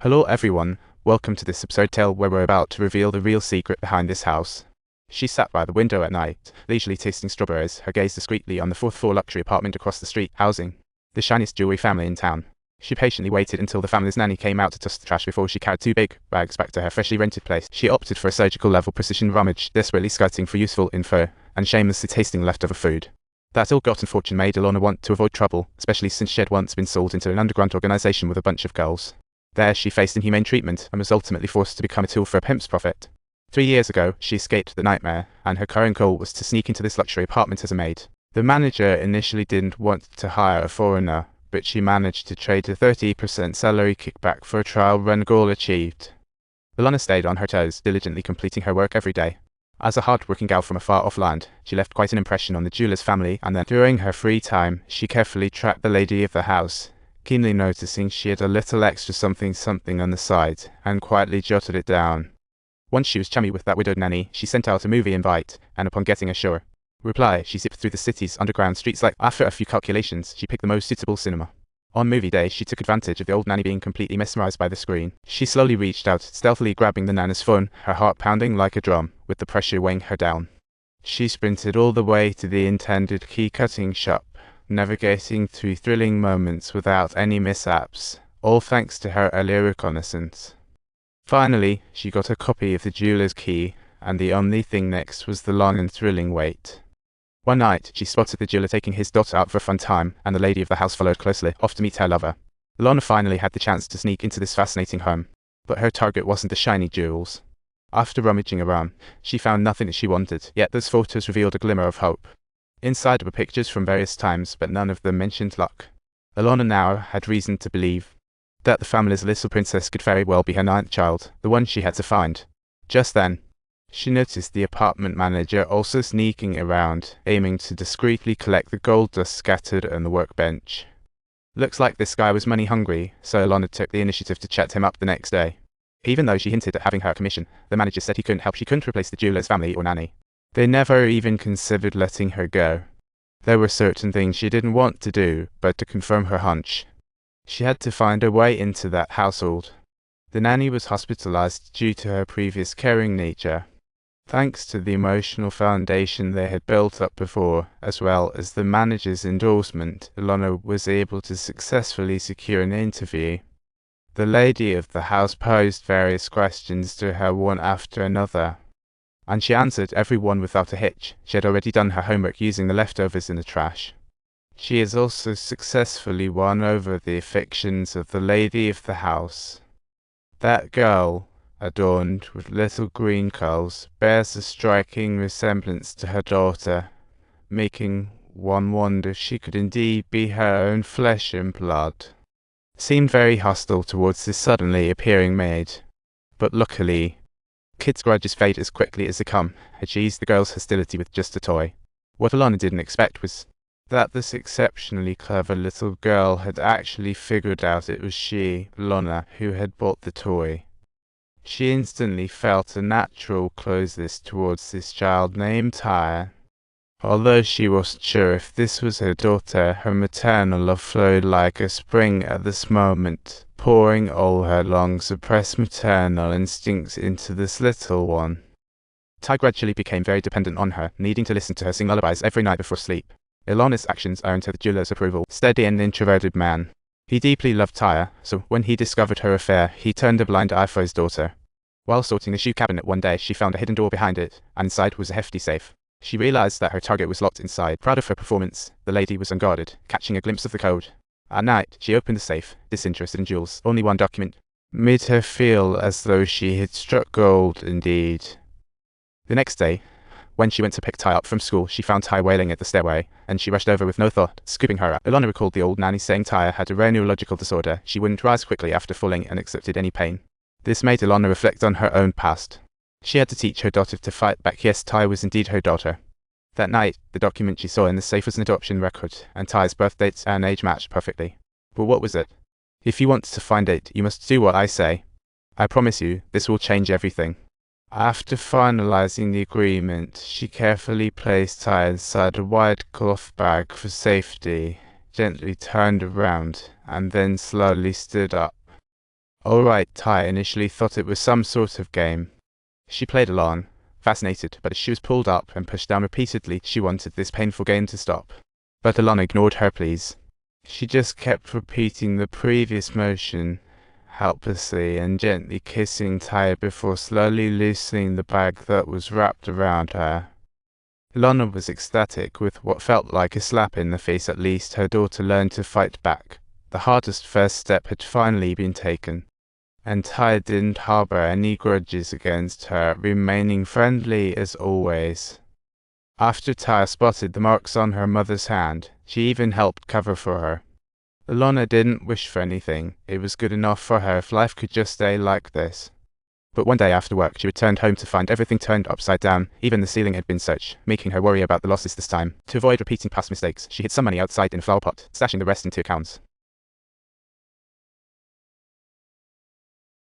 Hello everyone, welcome to this absurd tale where we're about to reveal the real secret behind this house. She sat by the window at night, leisurely tasting strawberries, her gaze discreetly on the fourth-floor luxury apartment across the street, housing the shiniest jewelry family in town. She patiently waited until the family's nanny came out to toss the trash before she carried two big bags back to her freshly rented place. She opted for a surgical-level precision rummage, desperately scouting for useful info and shamelessly tasting leftover food. That ill-gotten fortune made Elaina want to avoid trouble, especially since she had once been sold into an underground organization with a bunch of girls. There she faced inhumane treatment and was ultimately forced to become a tool for a pimp's profit. 3 years ago, she escaped the nightmare, and her current goal was to sneak into this luxury apartment as a maid. The manager initially didn't want to hire a foreigner, but she managed to trade a 30% salary kickback for a trial run goal achieved. Elaina stayed on her toes, diligently completing her work every day. As a hard-working gal from a far-off land, she left quite an impression on the jeweler's family, and then, during her free time, she carefully tracked the lady of the house, keenly noticing she had a little extra something on the side, and quietly jotted it down. Once she was chummy with that widowed nanny, she sent out a movie invite, and upon getting a sure reply, she zipped through the city's underground streets like. After a few calculations, she picked the most suitable cinema. On movie day, she took advantage of the old nanny being completely mesmerized by the screen. She slowly reached out, stealthily grabbing the nana's phone, her heart pounding like a drum, with the pressure weighing her down. She sprinted all the way to the intended key-cutting shop, navigating through thrilling moments without any mishaps, all thanks to her earlier reconnaissance. Finally, she got a copy of the jeweler's key, and the only thing next was the long and thrilling wait. One night, she spotted the jeweler taking his daughter out for a fun time, and the lady of the house followed closely, off to meet her lover. Elaina finally had the chance to sneak into this fascinating home, but her target wasn't the shiny jewels. After rummaging around, she found nothing that she wanted, yet those photos revealed a glimmer of hope. Inside were pictures from various times, but none of them mentioned luck. Elaina now had reason to believe that the family's little princess could very well be her ninth child, the one she had to find. Just then, she noticed the apartment manager also sneaking around, aiming to discreetly collect the gold dust scattered on the workbench. Looks like this guy was money hungry, so Elaina took the initiative to chat him up the next day. Even though she hinted at having her commission, the manager said he couldn't help. She couldn't replace the jeweler's family or nanny. They never even considered letting her go. There were certain things she didn't want to do, but to confirm her hunch, she had to find her way into that household. The nanny was hospitalized due to her previous caring nature. Thanks to the emotional foundation they had built up before, as well as the manager's endorsement, Elaina was able to successfully secure an interview. The lady of the house posed various questions to her one after another, and she answered every one without a hitch. She had already done her homework using the leftovers in the trash. She has also successfully won over the affections of the lady of the house. That girl, adorned with little green curls, bears a striking resemblance to her daughter, making one wonder if she could indeed be her own flesh and blood. Seemed very hostile towards this suddenly appearing maid, but luckily, kids' grudges fade as quickly as they come, had she eased the girl's hostility with just a toy. What Elaina didn't expect was that this exceptionally clever little girl had actually figured out it was she, Elaina, who had bought the toy. She instantly felt a natural closeness towards this child named Tyre. Although she wasn't sure if this was her daughter, her maternal love flowed like a spring at this moment, pouring all her long-suppressed maternal instincts into this little one. Ty gradually became very dependent on her, needing to listen to her sing lullabies every night before sleep. Elaina's actions earned her the jeweler's approval, steady and introverted man. He deeply loved Tyre, so when he discovered her affair, he turned a blind eye for his daughter. While sorting the shoe cabinet one day, she found a hidden door behind it, and inside was a hefty safe. She realized that her target was locked inside. Proud of her performance, the lady was unguarded, catching a glimpse of the code. At night, she opened the safe, disinterested in jewels. Only one document made her feel as though she had struck gold indeed. The next day, when she went to pick Ty up from school, she found Ty wailing at the stairway, and she rushed over with no thought, scooping her up. Elaina recalled the old nanny saying Ty had a rare neurological disorder. She wouldn't rise quickly after falling and accepted any pain. This made Elaina reflect on her own past. She had to teach her daughter to fight back. Yes, Ty was indeed her daughter. That night, the document she saw in the safe was an adoption record, and Ty's birth dates and age matched perfectly. But what was it? If you want to find it, you must do what I say. I promise you, this will change everything. After finalizing the agreement, she carefully placed Ty inside a wide cloth bag for safety, gently turned around, and then slowly stood up. Alright, Ty initially thought it was some sort of game. She played along, fascinated, but as she was pulled up and pushed down repeatedly, she wanted this painful game to stop. But Elaina ignored her pleas. She just kept repeating the previous motion, helplessly and gently kissing Ty before slowly loosening the bag that was wrapped around her. Elaina was ecstatic. With what felt like a slap in the face, at least her daughter learned to fight back. The hardest first step had finally been taken, and Ty didn't harbor any grudges against her, remaining friendly as always. After Ty spotted the marks on her mother's hand, she even helped cover for her. Elaina didn't wish for anything. It was good enough for her if life could just stay like this. But one day after work, she returned home to find everything turned upside down. Even the ceiling had been searched, making her worry about the losses this time. To avoid repeating past mistakes, she hid some money outside in a flower pot, stashing the rest in 2 accounts.